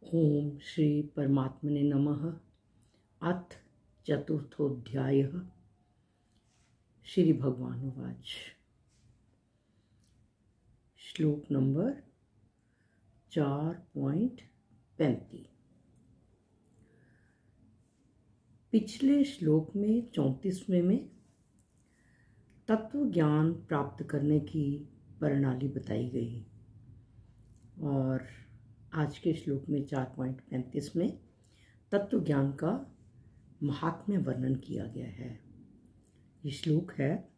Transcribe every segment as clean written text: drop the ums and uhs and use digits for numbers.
ओम श्री परमात्मने नमः। अथ चतुर्थोऽध्यायः। श्री भगवानुवाच। श्लोक नंबर 4.35। पिछले श्लोक में 34वें में तत्व ज्ञान प्राप्त करने की प्रणाली बताई गई और आज के श्लोक में 4.35 में तत्व ज्ञान का महात्म्य वर्णन किया गया है। ये श्लोक है,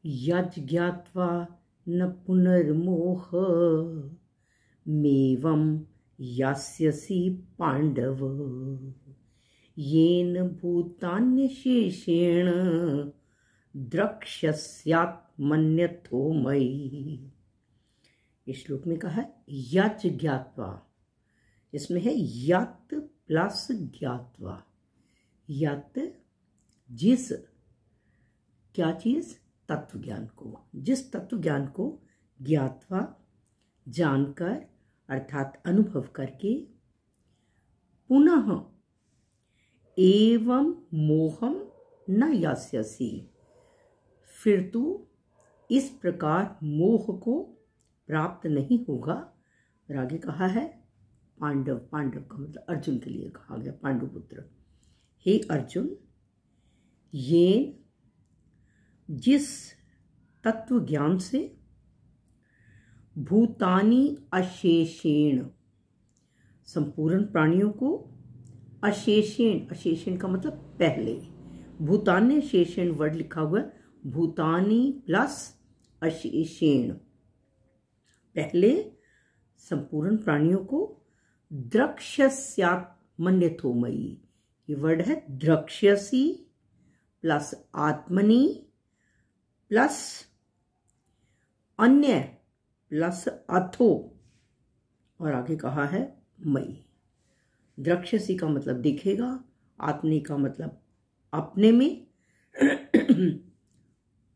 यज्ञात्वा न पुनर्मोह मेवं यास्यसि पांडव येन भूतान्यशेषेण द्रक्ष्यस्यात्मन्यथो मयि। इस श्लोक में कहा है यज् ज्ञात्वा, इसमें है यत् प्लस ज्ञात्वा। यत् जिस क्या चीज, तत्व ज्ञान को, जिस तत्व ज्ञान को ज्ञात्वा जानकर अर्थात अनुभव करके पुनः एवं मोहम न यास्यसि, फिर तू इस प्रकार मोह को प्राप्त नहीं होगा। और आगे कहा है पांडव, पांडव का मतलब अर्जुन के लिए कहा गया, पांडुपुत्र। हे अर्जुन, ये जिस तत्व ज्ञान से भूतानि अशेषेण, संपूर्ण प्राणियों को अशेषेण, अशेषेण का मतलब पहले, भूतान्य शेषेण वर्ड लिखा हुआ है, भूतानि प्लस अशेषेण, पहले संपूर्ण प्राणियों को द्रक्ष्यस्यात्मन्यथो मयि। ये वर्ड है द्रक्ष्यसि प्लस आत्मनि प्लस अन्य प्लस अथो, और आगे कहा है मयि। द्रक्ष्यसि का मतलब दिखेगा, आत्मनि का मतलब अपने में,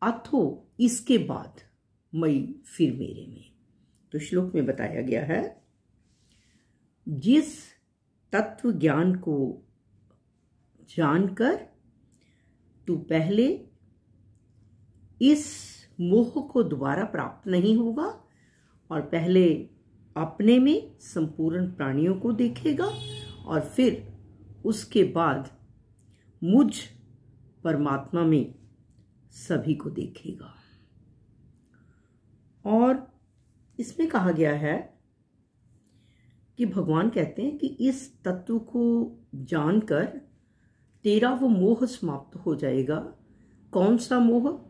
अथो इसके बाद, मयि फिर मेरे में। तो श्लोक में बताया गया है, जिस तत्व ज्ञान को जानकर तू पहले इस मोह को दोबारा प्राप्त नहीं होगा और पहले अपने में संपूर्ण प्राणियों को देखेगा और फिर उसके बाद मुझ परमात्मा में सभी को देखेगा। और इसमें कहा गया है कि भगवान कहते हैं कि इस तत्व को जानकर तेरा वो मोह समाप्त हो जाएगा। कौन सा मोह?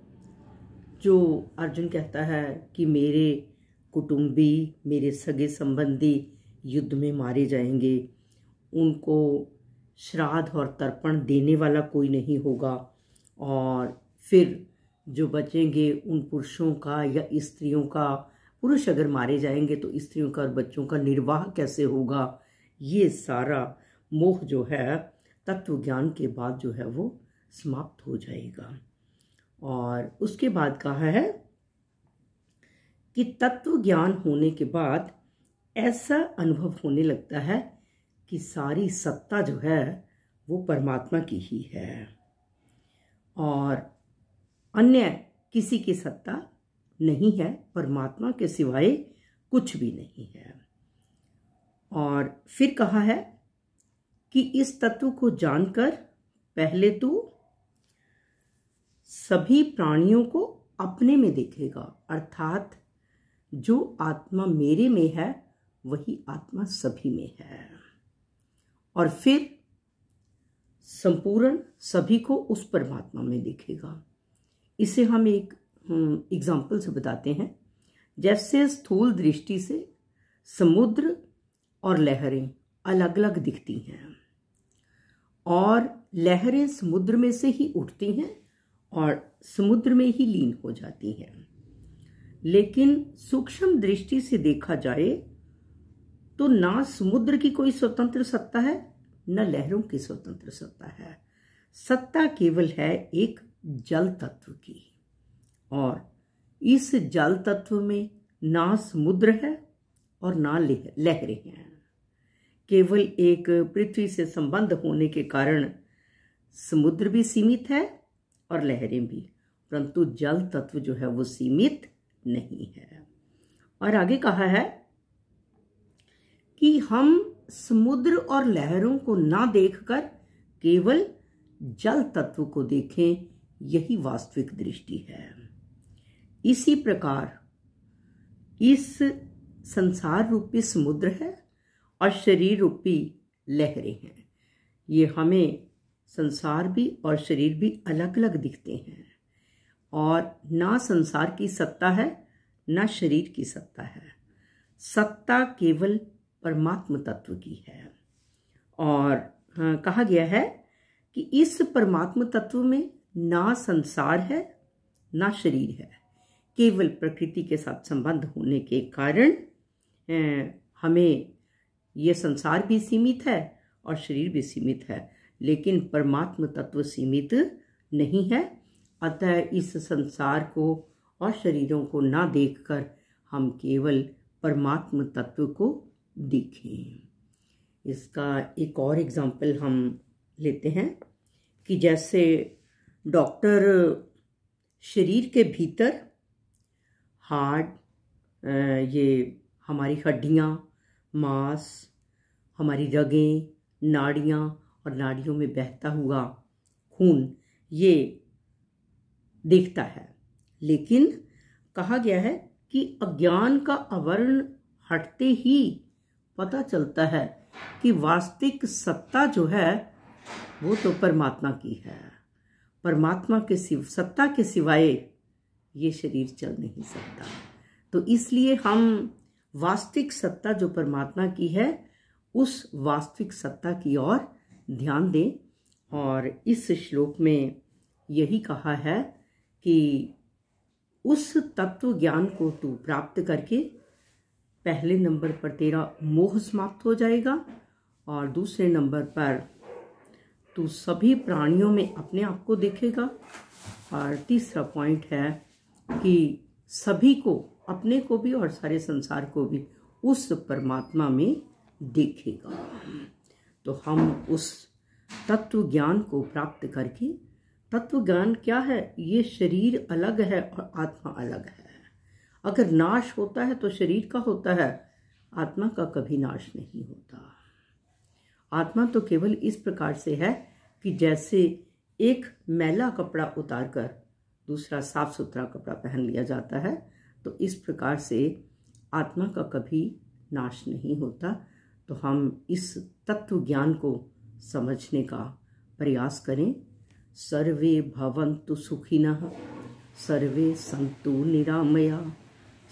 जो अर्जुन कहता है कि मेरे कुटुंबी, मेरे सगे संबंधी युद्ध में मारे जाएंगे, उनको श्राद्ध और तर्पण देने वाला कोई नहीं होगा, और फिर जो बचेंगे उन पुरुषों का या स्त्रियों का, पुरुष अगर मारे जाएंगे तो स्त्रियों का और बच्चों का निर्वाह कैसे होगा। ये सारा मोह जो है तत्व ज्ञान के बाद जो है वो समाप्त हो जाएगा। और उसके बाद कहा है कि तत्व ज्ञान होने के बाद ऐसा अनुभव होने लगता है कि सारी सत्ता जो है वो परमात्मा की ही है और अन्य किसी की सत्ता नहीं है, परमात्मा के सिवाय कुछ भी नहीं है। और फिर कहा है कि इस तत्व को जानकर पहले तू सभी प्राणियों को अपने में देखेगा, अर्थात जो आत्मा मेरे में है वही आत्मा सभी में है, और फिर संपूर्ण सभी को उस परमात्मा में देखेगा। इसे हम एक एग्जाम्पल से बताते हैं। जैसे स्थूल दृष्टि से समुद्र और लहरें अलग अलग दिखती हैं और लहरें समुद्र में से ही उठती हैं और समुद्र में ही लीन हो जाती हैं, लेकिन सूक्ष्म दृष्टि से देखा जाए तो ना समुद्र की कोई स्वतंत्र सत्ता है, न लहरों की स्वतंत्र सत्ता है। सत्ता केवल है एक जल तत्व की, और इस जल तत्व में ना समुद्र है और ना लहरें हैं, केवल एक पृथ्वी से संबंध होने के कारण समुद्र भी सीमित है और लहरें भी, परंतु जल तत्व जो है वो सीमित नहीं है। और आगे कहा है कि हम समुद्र और लहरों को ना देखकर केवल जल तत्व को देखें, यही वास्तविक दृष्टि है। इसी प्रकार इस संसार रूपी समुद्र है और शरीर रूपी लहरें हैं। ये हमें संसार भी और शरीर भी अलग अलग दिखते हैं, और ना संसार की सत्ता है ना शरीर की सत्ता है। सत्ता केवल परमात्म तत्व की है। और कहा गया है कि इस परमात्म तत्व में ना संसार है ना शरीर है, केवल प्रकृति के साथ संबंध होने के कारण हमें ये संसार भी सीमित है और शरीर भी सीमित है, लेकिन परमात्म तत्व सीमित नहीं है। अतः इस संसार को और शरीरों को ना देखकर हम केवल परमात्म तत्व को देखें। इसका एक और एग्जाम्पल हम लेते हैं कि जैसे डॉक्टर शरीर के भीतर हार्ट, ये हमारी हड्डियाँ, मांस, हमारी रगें, नाड़ियाँ और नाड़ियों में बहता हुआ खून ये देखता है, लेकिन कहा गया है कि अज्ञान का आवरण हटते ही पता चलता है कि वास्तविक सत्ता जो है वो तो परमात्मा की है। परमात्मा के सत्ता के सिवाय ये शरीर चल नहीं सकता। तो इसलिए हम वास्तविक सत्ता जो परमात्मा की है उस वास्तविक सत्ता की ओर ध्यान दें। और इस श्लोक में यही कहा है कि उस तत्व ज्ञान को तू प्राप्त करके पहले नंबर पर तेरा मोह समाप्त हो जाएगा, और दूसरे नंबर पर तू सभी प्राणियों में अपने आप को देखेगा, और तीसरा पॉइंट है कि सभी को, अपने को भी और सारे संसार को भी उस परमात्मा में देखेगा। तो हम उस तत्व ज्ञान को प्राप्त करके, तत्व ज्ञान क्या है? ये शरीर अलग है और आत्मा अलग है। अगर नाश होता है तो शरीर का होता है, आत्मा का कभी नाश नहीं होता। आत्मा तो केवल इस प्रकार से है कि जैसे एक मैला कपड़ा उतारकर दूसरा साफ सुथरा कपड़ा पहन लिया जाता है, तो इस प्रकार से आत्मा का कभी नाश नहीं होता। तो हम इस तत्व ज्ञान को समझने का प्रयास करें। सर्वे भवन्तु सुखिनः, सर्वे सन्तु निरामया,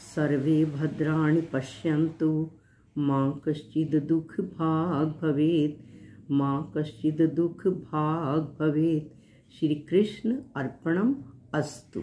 सर्वे भद्राणि पश्यन्तु, मां कश्चित् दुःख भाग् भवेत्, मां कश्चित् दुःख भाग् भवेत्। श्री कृष्ण अर्पणम अस्तु।